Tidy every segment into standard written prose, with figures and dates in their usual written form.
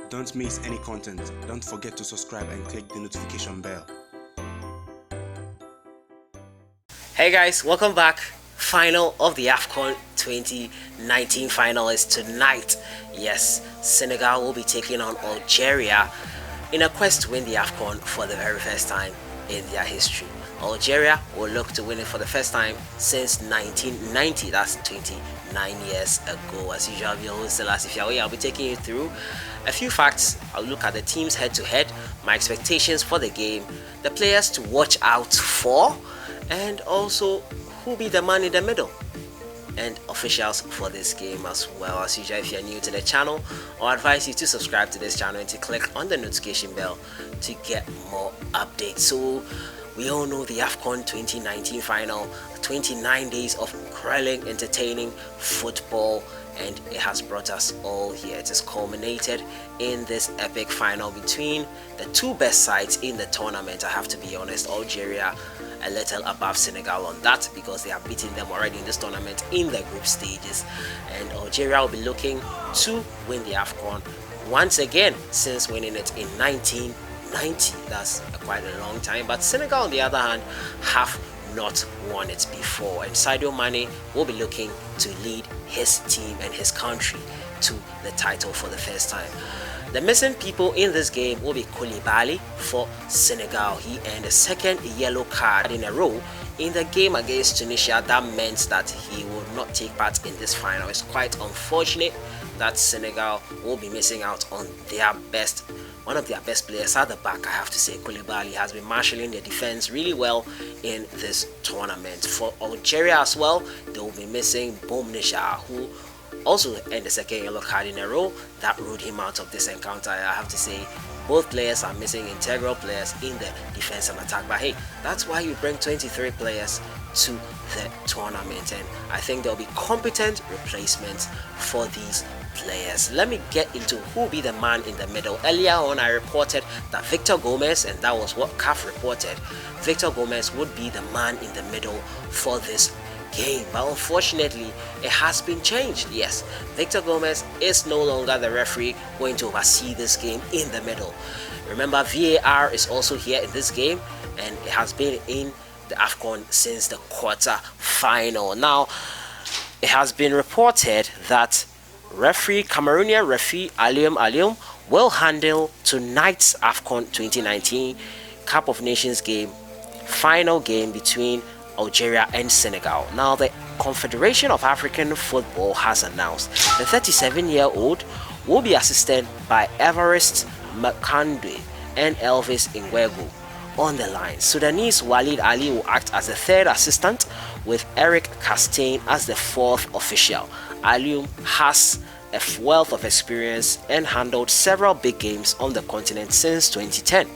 Don't miss any content. Don't forget to subscribe and click the notification bell. Hey guys, welcome back. Final of the Afcon 2019 final is tonight. Yes, Senegal will be taking on Algeria in a quest to win the Afcon for the very first time in their history. Algeria will look to win it for the first time since 1990. That's 29 years ago. As usual, I'll be your host, Selassie. I'll be taking you through a few facts. I'll look at the teams head to head, my expectations for the game, the players to watch out for, and also who will be the man in the middle, and officials for this game as well. As usual, if you're new to the channel, I'll advise you to subscribe to this channel and to click on the notification bell to get more updates. So we all know the Afcon 2019 final, 29 days of thrilling, entertaining football, and it has brought us all here. It has culminated in this epic final between the two best sides in the tournament. I have to be honest, Algeria a little above Senegal on that because they have beaten them already in this tournament in the group stages, and Algeria will be looking to win the Afcon once again since winning it in 1990. That's quite a long time, but Senegal on the other hand have not won it before, and Sadio Mane will be looking to lead his team and his country to the title for the first time. The missing people in this game will be Koulibaly for Senegal. He earned a second yellow card in a row in the game against Tunisia. That meant that he would not take part in this final. It's quite unfortunate that Senegal will be missing out on their best, one of their best players at the back. I have to say, Koulibaly has been marshalling the defense really well in this tournament. For Algeria as well, they will be missing Boumneja, who also earned the second yellow card in a row. That ruled him out of this encounter. I have to say, both players are missing integral players in the defense and attack. But hey, that's why you bring 23 players to the tournament, and I think there'll be competent replacements for these players. Let me get into who will be the man in the middle. Earlier on, I reported that Victor Gomez, and that was what CAF reported, Victor Gomez would be the man in the middle for this game, but unfortunately it has been changed. Yes, Victor Gomez is no longer the referee going to oversee this game in the middle. Remember, VAR is also here in this game, and it has been in the Afcon since the quarter final. Now it has been reported that Cameroonian referee Alioum will handle tonight's Afcon 2019 Cup of Nations game, final game between Algeria and Senegal. Now the Confederation of African Football has announced the 37-year-old will be assisted by Everest Makandwe and Elvis Ingwegu on the line. Sudanese Walid Ali will act as the third assistant, with Eric Castaigne as the fourth official. Alioum has a wealth of experience and handled several big games on the continent since 2010.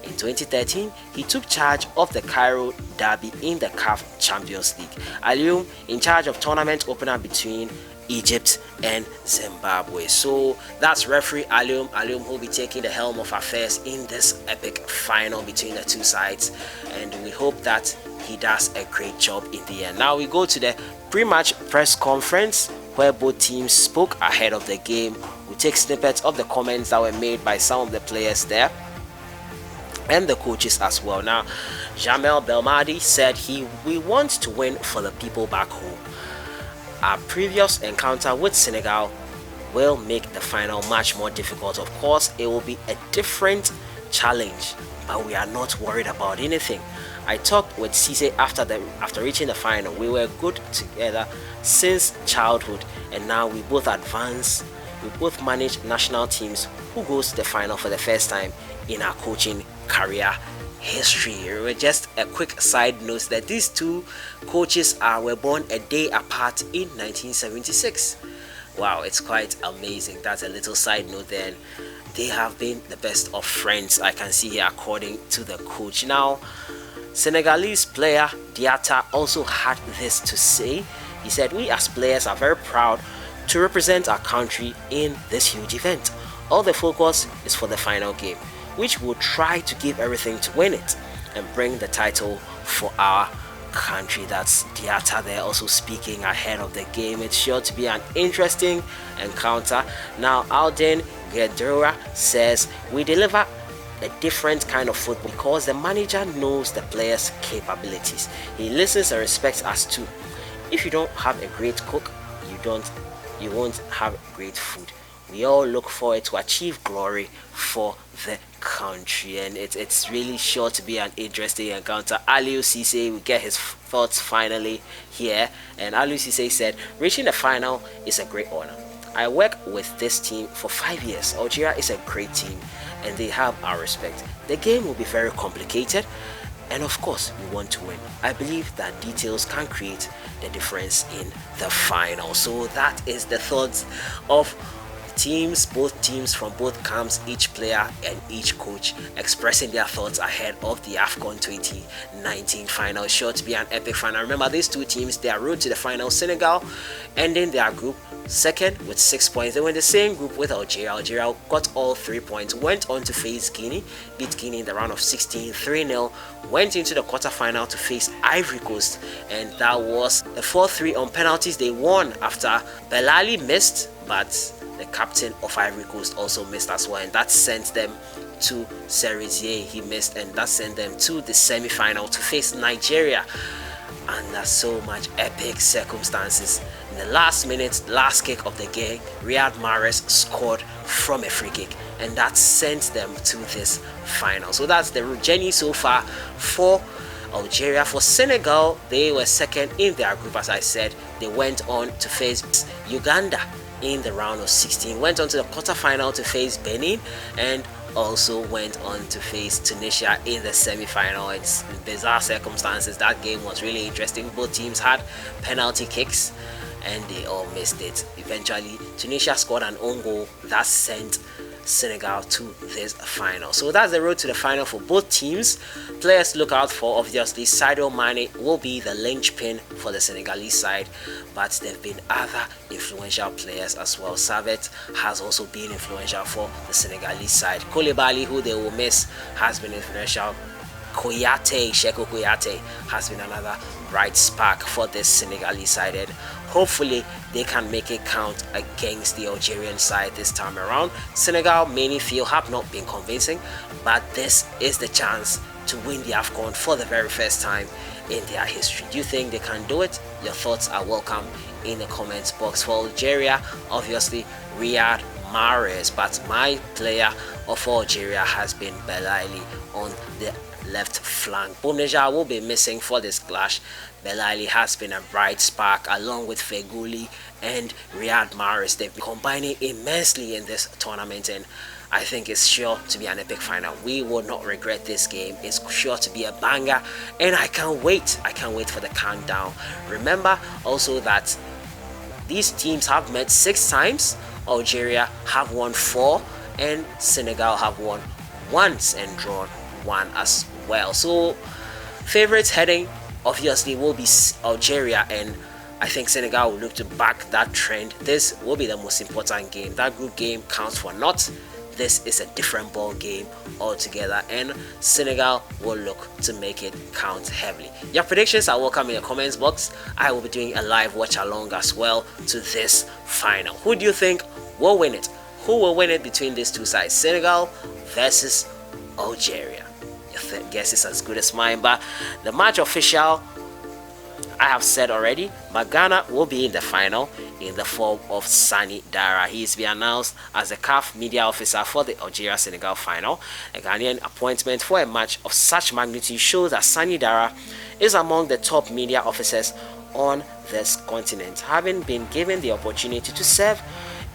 In 2013, he took charge of the CAIRO derby in the CAF Champions League. Alioum in charge of tournament opener between Egypt and Zimbabwe. So that's referee Alioum who will be taking the helm of affairs in this epic final between the two sides, and we hope that he does a great job in the end. Now we go to the pre-match press conference where both teams spoke ahead of the game. We take snippets of the comments that were made by some of the players there and the coaches as well. Now, Jamel Belmadi said we want to win for the people back home. Our previous encounter with Senegal will make the final much more difficult. Of course, it will be a different challenge, but we are not worried about anything. I talked with Cisse after reaching the final. We were good together since childhood, and now we both advance. We both manage national teams who goes to the final for the first time in our coaching career history. Just a quick side note that these two coaches were born a day apart in 1976. Wow, it's quite amazing. That's a little side note there. They have been the best of friends, I can see here, according to the coach. Now, Senegalese player Diatta also had this to say. He said, "We as players are very proud to represent our country in this huge event. All the focus is for the final game, which we'll try to give everything to win it and bring the title for our country. That's Diatta there also speaking ahead of the game. It's sure to be an interesting encounter. Now Alden Gedora says we deliver a different kind of football because the manager knows the players' capabilities. He listens and respects us too. If you don't have a great cook, you won't have great food. We all look forward to achieve glory for the country, and it's really sure to be an interesting encounter. Aliou Cisse will get his thoughts finally here, and Aliou Cisse said, reaching the final is a great honor. I work with this team for 5 years. Algeria is a great team and they have our respect. The game will be very complicated, and of course we want to win. I believe that details can create the difference in the final. So that is the thoughts of both teams from both camps, each player and each coach expressing their thoughts ahead of the Afcon 2019 final. Sure to be an epic final. Remember, these two teams, their road to the final, Senegal ending their group second with 6 points. They were in the same group with Algeria. Algeria got all 3 points, went on to face Guinea, beat Guinea in the round of 16 3-0, went into the quarterfinal to face Ivory Coast, and that was a 4-3 on penalties. They won after Belali missed, but the captain of Ivory Coast also missed as well, and that sent them to Cerisier. He missed, and that sent them to the semi-final to face Nigeria under so much epic circumstances. In the last minute, last kick of the game, Riyad Mahrez scored from a free kick, and that sent them to this final. So that's the journey so far for Algeria. For Senegal, they were second in their group. As I said, they went on to face Uganda in the round of 16, went on to the quarterfinal to face Benin, and also went on to face Tunisia in the semi-final. It's bizarre circumstances. That game was really interesting. Both teams had penalty kicks and they all missed it. Eventually, Tunisia scored an own goal that sent Senegal to this final. So that's the road to the final for both teams. Players to look out for, obviously, Sadio Mane will be the linchpin for the Senegalese side, but there have been other influential players as well. Savet has also been influential for the Senegalese side. Koulibaly, who they will miss, has been influential. Sheko Kouyaté has been another bright spark for this Senegalese side, and hopefully they can make it count against the Algerian side this time around. Senegal, many feel, have not been convincing, but this is the chance to win the Afcon for the very first time in their history. Do you think they can do it? Your thoughts are welcome in the comments box. For Algeria, obviously Riyad Mahrez, but my player of Algeria has been Belaili on the left flank. Boumneja will be missing for this clash. Belaili has been a bright spark along with Feghouli and Riyad Mahrez. They've been combining immensely in this tournament, and I think it's sure to be an epic final. We will not regret this game. It's sure to be a banger, and I can't wait. I can't wait for the countdown. Remember also that these teams have met 6 times. Algeria have won 4, and Senegal have won once and drawn 1 as well. So favorites heading obviously will be Algeria, and I think Senegal will look to back that trend. This will be the most important game. That group game counts for naught. This is a different ball game altogether, and Senegal will look to make it count heavily. Your predictions are welcome in the comments box. I will be doing a live watch along as well to this final. Who do you think will win it? Who will win it between these two sides? Senegal versus Algeria. Your guess is as good as mine, but the match official, I have said already, but Ghana will be in the final in the form of Sani Dara. He is being announced as the CAF media officer for the Algeria-Senegal final. A Ghanaian appointment for a match of such magnitude shows that Sani Dara is among the top media officers on this continent, having been given the opportunity to serve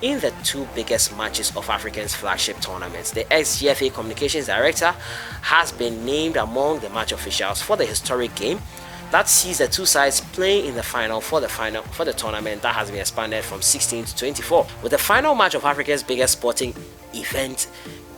in the 2 biggest matches of Africa's flagship tournaments. The ex-GFA Communications Director has been named among the match officials for the historic game that sees the 2 sides playing in the final for the tournament that has been expanded from 16 to 24, with the final match of Africa's biggest sporting event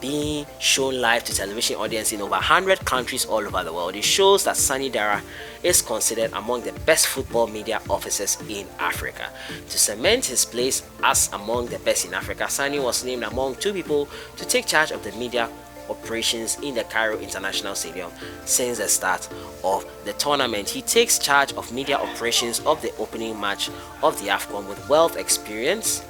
being shown live to television audience in over 100 countries all over the world. It shows that Sani Dara is considered among the best football media officers in Africa. To cement his place as among the best in Africa, Sani was named among 2 people to take charge of the media operations in the CAIRO International Stadium since the start of the tournament. He takes charge of media operations of the opening match of the Afcon with wealth, experience,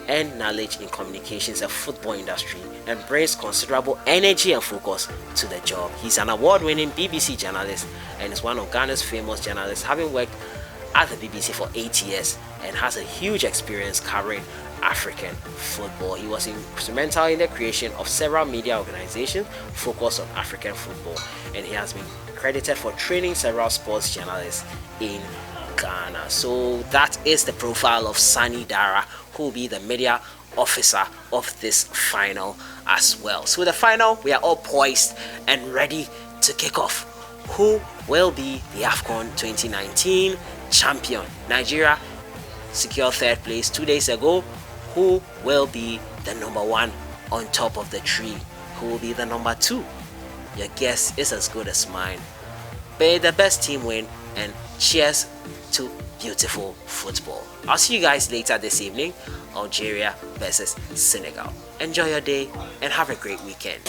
and knowledge in communications and football industry, and brings considerable energy and focus to the job. He's an award-winning BBC journalist and is one of Ghana's famous journalists, having worked at the BBC for 8 years and has a huge experience covering African football. He was instrumental in the creation of several media organizations focused on African football, and he has been credited for training several sports journalists in Ghana. So that is the profile of Sani Dara, who will be the media officer of this final as well. So the final, we are all poised and ready to kick off. Who will be the Afcon 2019 champion? Nigeria secured third place 2 days ago. Who will be the number one on top of the tree? Who will be the number two? Your guess is as good as mine. May the best team win, and cheers to beautiful football. I'll see you guys later this evening. Algeria versus Senegal. Enjoy your day and have a great weekend.